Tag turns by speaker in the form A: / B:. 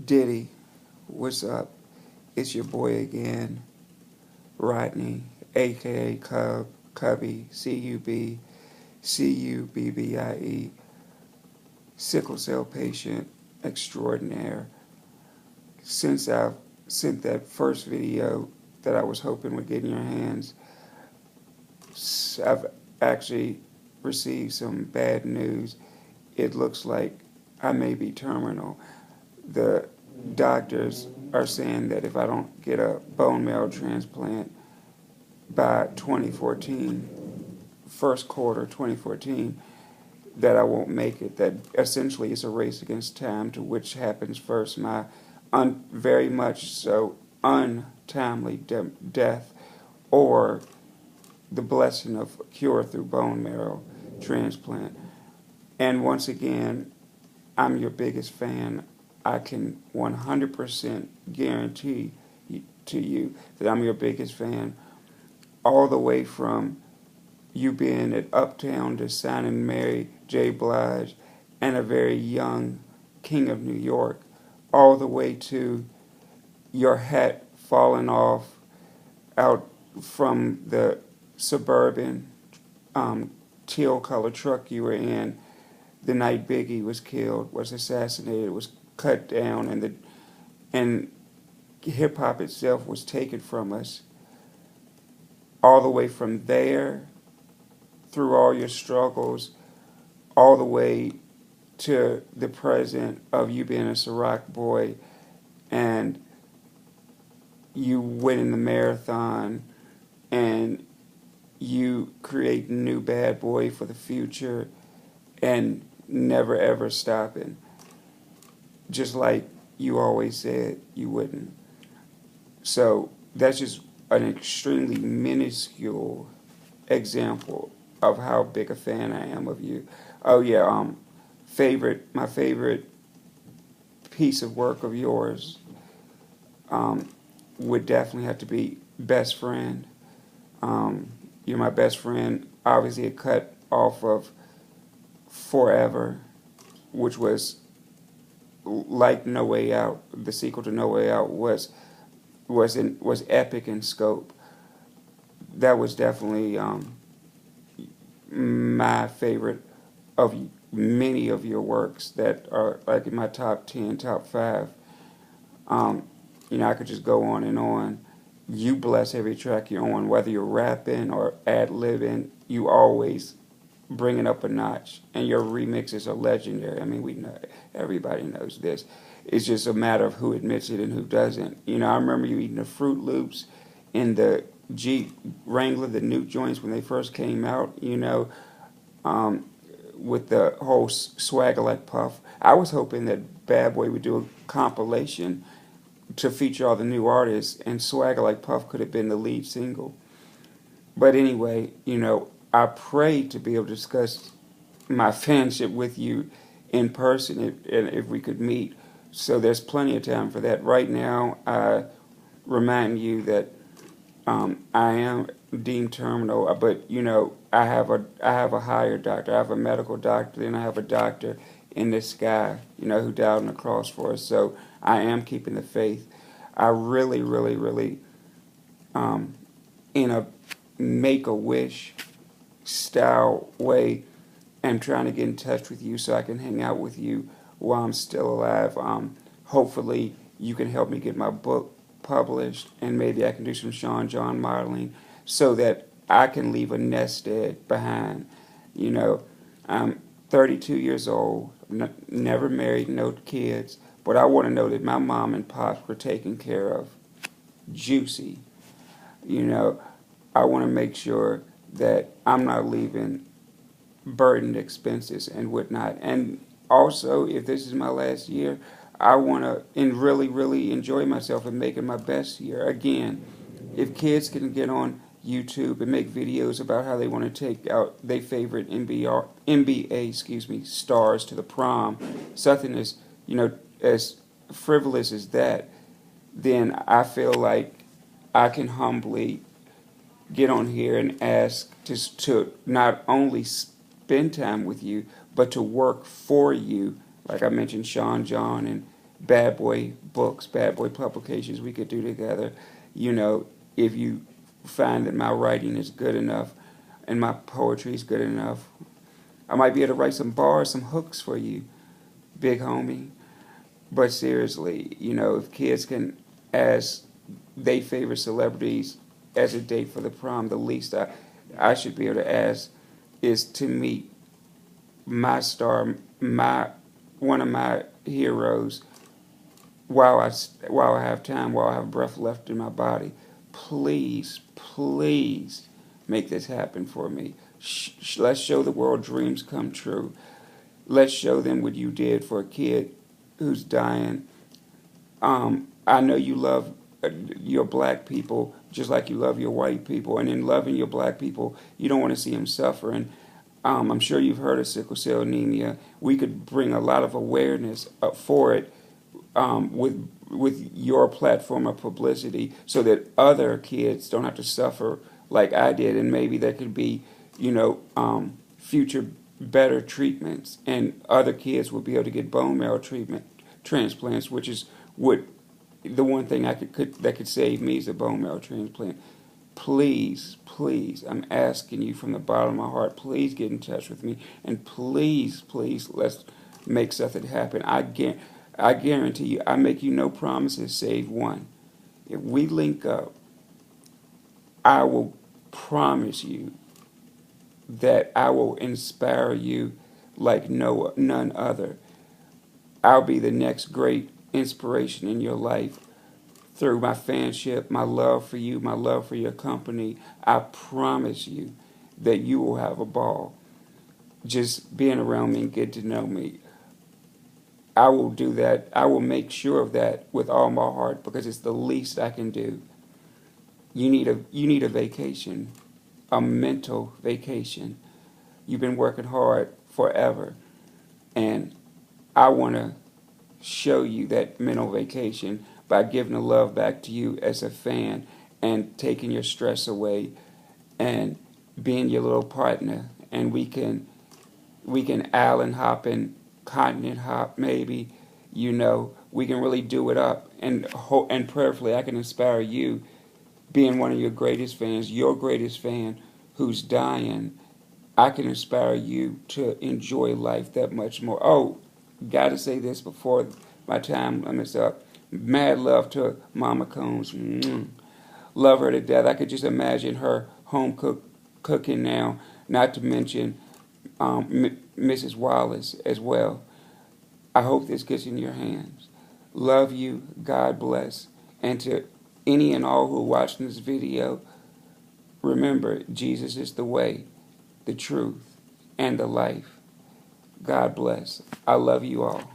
A: Diddy, what's up? It's your boy again, Rodney, aka Cubby, Cubbie, sickle cell patient extraordinaire. Since I've sent that first video that I was hoping would get in your hands, I've actually received some bad news. It looks like I may be terminal. The doctors are saying that if I don't get a bone marrow transplant by 2014, first quarter 2014, that I won't make it. That essentially it's a race against time to which happens first. My very much so untimely death, or the blessing of cure through bone marrow transplant. And once again, I'm your biggest fan. I can 100% guarantee to you that I'm your biggest fan, all the way from you being at Uptown to signing Mary J. Blige and a very young King of New York, all the way to your hat falling off out from the suburban teal colored truck you were in the night Biggie was killed, was assassinated, was cut down, and hip hop itself was taken from us. All the way from there, through all your struggles, all the way to the present of you being a Ciroc boy and you winning the marathon and you create a new bad boy for the future and never ever stopping, just like you always said you wouldn't. So that's just an extremely minuscule example of how big a fan I am of you. Oh yeah, my favorite piece of work of yours would definitely have to be Best Friend. You're my best friend. Obviously, it cut off of Forever, which was like No Way Out. The sequel to No Way Out was epic in scope. That was definitely my favorite of many of your works that are like in my top 10, top 5. I could just go on and on. You bless every track you're on, whether you're rapping or ad-libbing, you always bring it up a notch. And your remixes are legendary. I mean, we know, everybody knows this. It's just a matter of who admits it and who doesn't. I remember you eating the Fruit Loops in the Jeep Wrangler, the new joints when they first came out, with the whole Swagger Like Puff. I was hoping that Bad Boy would do a compilation to feature all the new artists, and Swagger Like Puff could have been the lead single. But anyway, I pray to be able to discuss my fanship with you in person if we could meet. So there's plenty of time for that. Right now, I remind you that I am deemed terminal, but I have a higher doctor. I have a medical doctor, and I have a doctor in the sky, who died on the cross for us. So I am keeping the faith. I really, really, really, in a Make-A-Wish style way, am trying to get in touch with you so I can hang out with you while I'm still alive. Hopefully, you can help me get my book published, and maybe I can do some Sean John modeling so that I can leave a nest egg behind. I'm 32 years old, never married, no kids, but I want to know that my mom and pops were taken care of. Juicy. I want to make sure that I'm not leaving burdened expenses and whatnot. And also, if this is my last year, I want to really, really enjoy myself and make it my best year. Again, if kids can get on YouTube and make videos about how they want to take out their favorite NBA stars to the prom, something as frivolous as that, then I feel like I can humbly get on here and ask to not only spend time with you, but to work for you. Like I mentioned, Sean John and bad boy books, bad boy publications we could do together. You know, if you find that my writing is good enough and my poetry is good enough, I might be able to write some bars, some hooks for you, big homie. But seriously, you know, if kids can ask they favorite celebrities as a date for the prom, the least I should be able to ask is to meet my star, my one of my heroes, while I have time, while I have breath left in my body. Please, please make this happen for me. Let's show the world dreams come true. Let's show them what you did for a kid who's dying. I know you love your black people just like you love your white people, and in loving your black people, you don't want to see them suffering. I'm sure you've heard of sickle-cell-anemia. We could bring a lot of awareness up for it with your platform of publicity, so that other kids don't have to suffer like I did, and maybe there could be, future better treatments, and other kids will be able to get bone marrow transplants, which is what the one thing that could save me is a bone marrow transplant. Please, please, I'm asking you from the bottom of my heart, please get in touch with me, and please, please, let's make something happen. I guarantee you, I make you no promises save one. If we link up, I will promise you that I will inspire you like none other. I'll be the next great inspiration in your life through my fanship, my love for you, my love for your company. I promise you that you will have a ball just being around me and get to know me. I will do that. I will make sure of that with all my heart, because it's the least I can do. You need a vacation, a mental vacation. You've been working hard forever, and I want to show you that mental vacation by giving the love back to you as a fan and taking your stress away and being your little partner. And we can island hop and continent hop, maybe. We can really do it up, and prayerfully I can inspire you, being one of your greatest fans, your greatest fan who's dying. I can inspire you to enjoy life that much more. Oh, gotta say this before my time limits up. Mad love to Mama Combs. Love her to death. I could just imagine her home cooking now, not to mention Mrs. Wallace as well. I hope this gets in your hands. Love you. God bless. And to any and all who are watching this video, remember, Jesus is the way, the truth, and the life. God bless. I love you all.